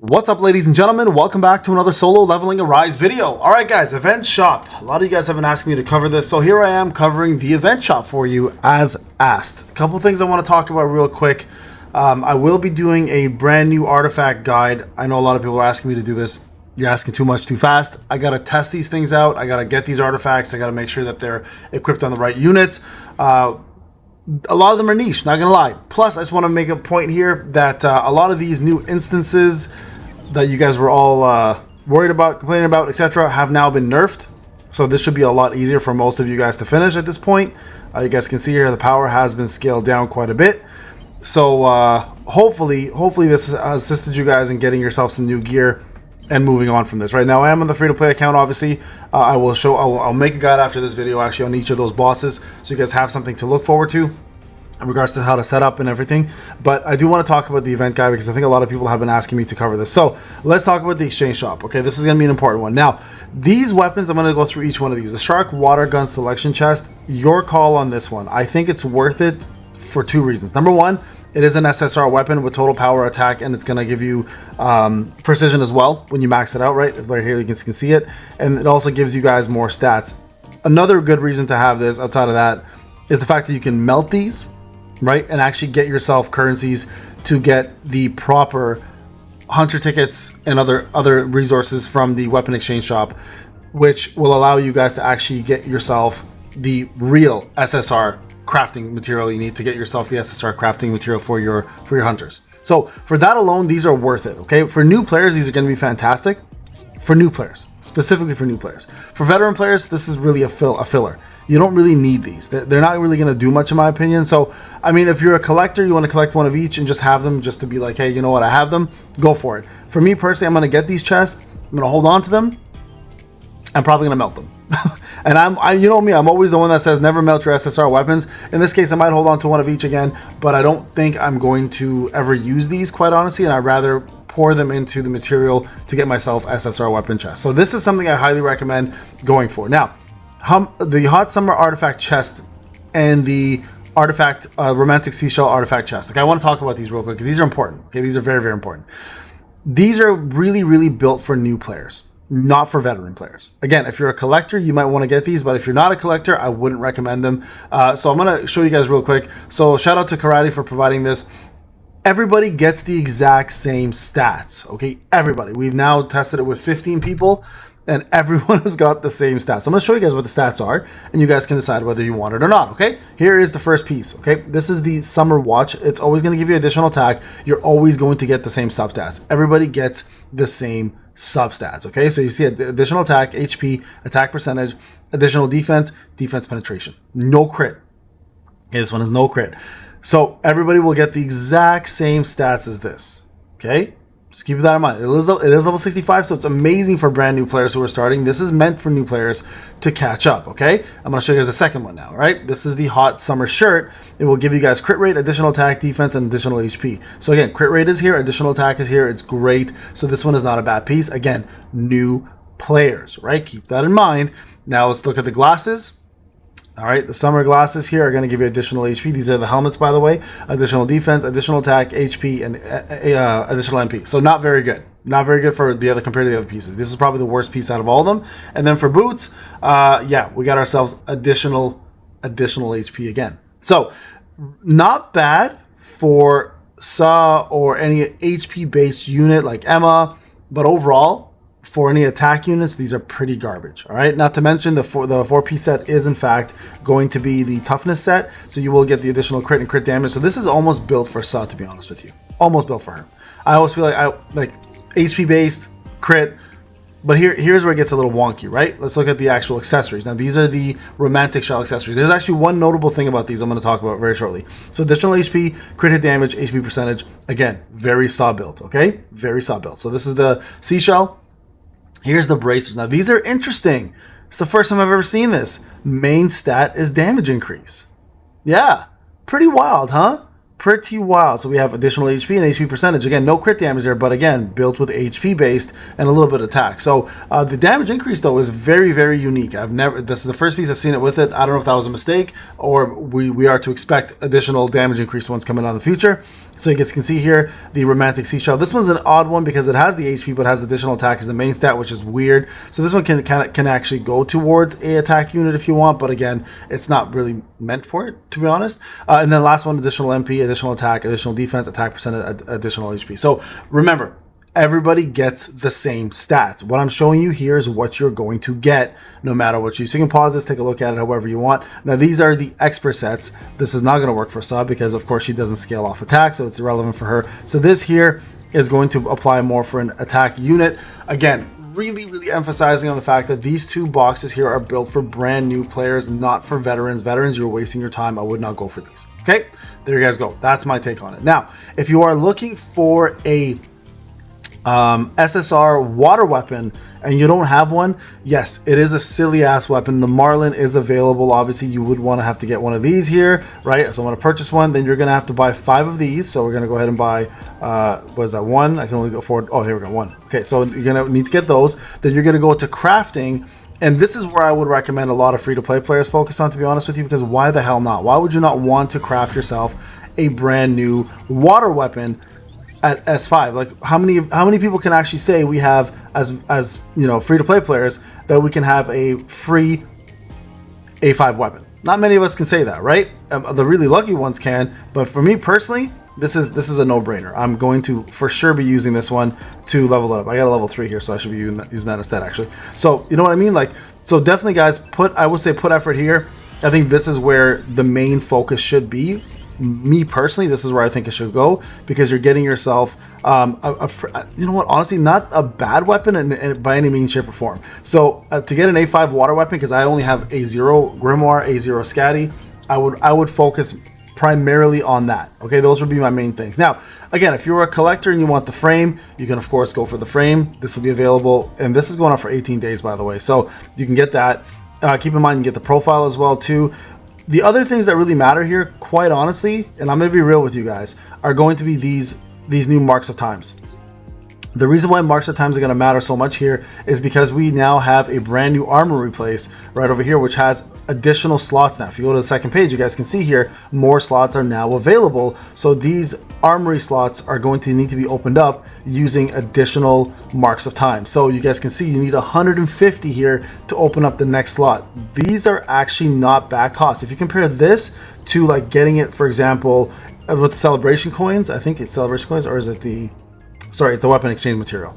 What's up, ladies and gentlemen? Welcome back to another solo leveling Arise video. Alright guys, event shop. A lot of you guys have been asking me to cover this, so here I am covering the event shop for you as asked. A couple things I want to talk about real quick. I will be doing a brand new artifact guide. I know a lot of people are asking me to do this. You're asking too much too fast. I gotta test these things out. I gotta get these artifacts. I gotta make sure that they're equipped on the right units. A lot of them are niche, not gonna lie. Plus, I just want to make a point here that a lot of these new instances that you guys were all worried about, complaining about, etc., have now been nerfed. So this should be a lot easier for most of you guys to finish at this point. You guys can see here the power has been scaled down quite a bit. So hopefully this has assisted you guys in getting yourself some new gear and moving on from this. Right now I am on the free-to-play account, obviously. I'll make a guide after this video actually on each of those bosses, so you guys have something to look forward to in regards to how to set up and everything. But I do want to talk about the event guide because I think a lot of people have been asking me to cover this. So let's talk about the exchange shop. Okay, this is going to be an important one. Now, these weapons, I'm going to go through each one of these. The Shark Water Gun Selection Chest, your call on this one. I think it's worth it for two reasons. Number one, it is an SSR weapon with total power attack, and it's going to give you precision as well when you max it out, right? Right here you can see it. And it also gives you guys more stats. Another good reason to have this outside of that is the fact that you can melt these, right, and actually get yourself currencies to get the proper hunter tickets and other resources from the weapon exchange shop, which will allow you guys to actually get yourself the real SSR crafting material you need to get yourself the SSR crafting material for your hunters. So for that alone, these are worth it. Okay, for new players, these are going to be fantastic. For new players, specifically for new players. For veteran players, this is really a filler. You don't really need these. They're not really going to do much in my opinion. So, I mean, if you're a collector, you want to collect one of each and just have them just to be like, hey, you know what, I have them, go for it. For me personally, I'm going to get these chests. I'm going to hold on to them. I'm probably going to melt them. And you know me, I'm always the one that says never melt your SSR weapons. In this case, I might hold on to one of each again, but I don't think I'm going to ever use these, quite honestly, and I'd rather pour them into the material to get myself SSR weapon chests. So this is something I highly recommend going for. Now, the Hot Summer Artifact Chest and the Artifact Romantic Seashell Artifact Chest. Okay, I want to talk about these real quick. These are important. Okay, these are very, very important. These are really, really built for new players, not for veteran players. Again, if you're a collector, you might want to get these, but if you're not a collector, I wouldn't recommend them. So I'm going to show you guys real quick. So shout out to Karate for providing this. Everybody gets the exact same stats. Okay, everybody. We've now tested it with 15 people. And everyone has got the same stats. So I'm going to show you guys what the stats are, and you guys can decide whether you want it or not, okay? Here is the first piece, okay? This is the Summer Watch. It's always going to give you additional attack. You're always going to get the same sub stats. Everybody gets the same sub stats, okay? So you see additional attack, HP, attack percentage, additional defense, defense penetration. No crit. Okay, this one is no crit. So everybody will get the exact same stats as this, okay? Just keep that in mind. It is level 65, so it's amazing for brand new players who are starting. This is meant for new players to catch up, okay? I'm going to show you guys a second one now, all right? This is the Hot Summer Shirt. It will give you guys crit rate, additional attack, defense, and additional HP. So again, crit rate is here, additional attack is here. It's great. So this one is not a bad piece. Again, new players, right? Keep that in mind. Now let's look at the glasses. All right, the summer glasses here are going to give you additional HP. These are the helmets, by the way. Additional defense, additional attack, HP, and additional MP. So not very good. Not very good for the other compared to the other pieces. This is probably the worst piece out of all of them. And then for boots, yeah, we got ourselves additional HP again. So not bad for Saw or any HP-based unit like Emma, but overall, for any attack units, these are pretty garbage. All right. Not to mention the 4-piece set is in fact going to be the toughness set, so you will get the additional crit and crit damage. So this is almost built for Sa, to be honest with you. Almost built for her. I always feel like HP based crit, but here's where it gets a little wonky, right? Let's look at the actual accessories. Now these are the romantic shell accessories. There's actually one notable thing about these I'm going to talk about very shortly. So additional HP, crit hit damage, HP percentage. Again, very Saw built. Okay, very Saw built. So this is the seashell. Here's the bracers. Now, these are interesting. It's the first time I've ever seen this. Main stat is damage increase. Yeah, pretty wild, huh? Pretty wild. So we have additional HP and HP percentage. Again, no crit damage there, but again, built with HP based and a little bit of attack. So the damage increase, though, is very, very unique. This is the first piece I've seen it with it. I don't know if that was a mistake or we are to expect additional damage increase ones coming out in the future. So you guys can see here the romantic seashell. This one's an odd one because it has the HP but has additional attack as the main stat, which is weird. So this one can actually go towards a attack unit if you want, but again, it's not really meant for it, to be honest. And then last one, additional MP, additional attack, additional defense, attack percent, additional HP. So remember, everybody gets the same stats. What I'm showing you here is what you're going to get no matter what you. So you can pause this, take a look at it however you want. Now these are the expert sets. This is not going to work for sub because of course she doesn't scale off attack, so it's irrelevant for her. So this here is going to apply more for an attack unit. Again, really emphasizing on the fact that these two boxes here are built for brand new players, not for veterans. Veterans, you're wasting your time. I would not go for these. Okay, there you guys go. That's my take on it. Now, if you are looking for a SSR water weapon and you don't have one, yes, it is a silly ass weapon. The Meilin is available. Obviously you would want to have to get one of these here, right? So I'm going to purchase one, then you're going to have to buy 5 of these. So we're going to go ahead and buy what is that, 1? I can only go forward. Oh, here we go, 1. Okay, so you're going to need to get those. Then you're going to go to crafting, and this is where I would recommend a lot of free-to-play players focus on, to be honest with you, because why the hell not? Why would you not want to craft yourself a brand new water weapon at S5? Like how many people can actually say we have as you know, free-to-play players, that we can have a free A5 weapon? Not many of us can say that, right? The really lucky ones can, but for me personally, this is a no-brainer. I'm going to for sure be using this one to level it up. I got a level 3 here, so I should be using that instead, actually. So you know what I mean? Like, so definitely guys, I would say put effort here. I think this is where the main focus should be. Me personally, this is where I think it should go, because you're getting yourself you know what, honestly, not a bad weapon by any means, shape, or form. So to get an A5 water weapon, because I only have A0 Grimoire, A0 Scatty, I would focus primarily on that. Okay, those would be my main things. Now again, if you're a collector and you want the frame, you can of course go for the frame. This will be available, and this is going on for 18 days, by the way, so you can get that. Keep in mind you get the profile as well too. The other things that really matter here, quite honestly, and I'm going to be real with you guys, are going to be these new marks of times. The reason why marks of times are going to matter so much here is because we now have a brand new armory place right over here, which has additional slots now. If you go to the second page, you guys can see here, more slots are now available. So these armory slots are going to need to be opened up using additional marks of time. So you guys can see you need 150 here to open up the next slot. These are actually not bad costs. If you compare this to like getting it, for example, with the celebration coins, I think it's celebration coins, or is it it's the weapon exchange material.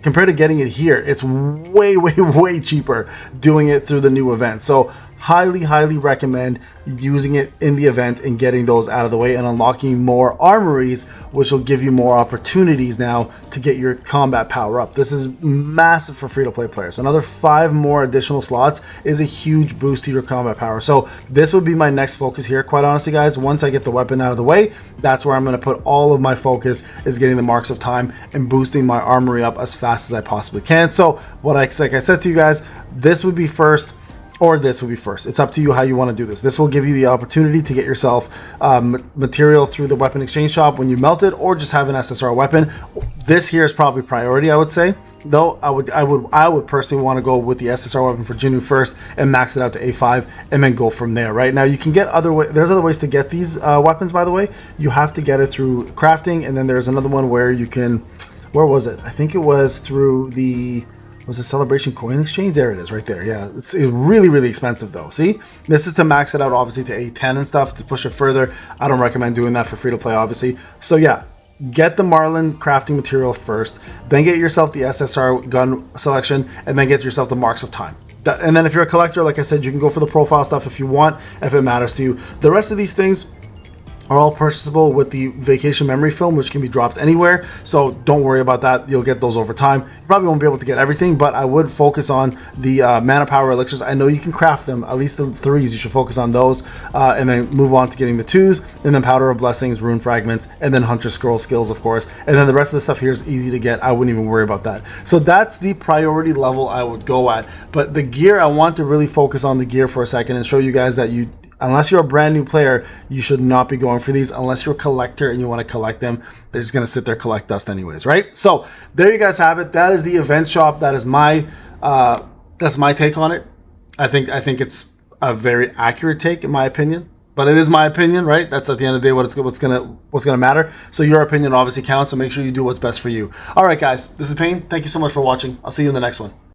Compared to getting it here, it's way cheaper doing it through the new event. So highly recommend using it in the event and getting those out of the way and unlocking more armories, which will give you more opportunities now to get your combat power up. This is massive for free-to-play players. Another 5 more additional slots is a huge boost to your combat power. So this would be my next focus here, quite honestly guys. Once I get the weapon out of the way, that's where I'm going to put all of my focus, is getting the marks of time and boosting my armory up as fast as I possibly can. So like I said to you guys, this would be first, or this will be first. It's up to you how you want to do this. This will give you the opportunity to get yourself material through the weapon exchange shop when you melt it, or just have an SSR weapon. This here is probably priority, I would say. Though I would personally want to go with the SSR weapon for Jinnu first and max it out to A5 and then go from there. Right now you can get there's other ways to get these weapons, by the way. You have to get it through crafting, and then there's another one where you can, where was it? I think it was through was a celebration coin exchange. There it is right there. Yeah, it's really expensive though. See, this is to max it out obviously to A10 and stuff, to push it further. I don't recommend doing that for free to play, obviously. So yeah, get the Meilin crafting material first, then get yourself the SSR gun selection, and then get yourself the marks of time. And then if you're a collector, like I said, you can go for the profile stuff if you want, if it matters to you. The rest of these things are all purchasable with the vacation memory film, which can be dropped anywhere, so don't worry about that. You'll get those over time. You probably won't be able to get everything, but I would focus on the mana power elixirs. I know you can craft them, at least the 3s. You should focus on those, and then move on to getting the 2s, and then powder of blessings, rune fragments, and then hunter scroll skills, of course. And then the rest of the stuff here is easy to get. I wouldn't even worry about that. So that's the priority level I would go at. But the gear, I want to really focus on the gear for a second and show you guys that unless you're a brand new player, you should not be going for these. Unless you're a collector and you want to collect them, they're just going to sit there, collect dust anyways, right? So there you guys have it. That is the event shop. That is that's my take on it. I think it's a very accurate take, in my opinion. But it is my opinion, right? That's at the end of the day what's gonna matter. So your opinion obviously counts. So make sure you do what's best for you. All right, guys. This is Payne. Thank you so much for watching. I'll see you in the next one.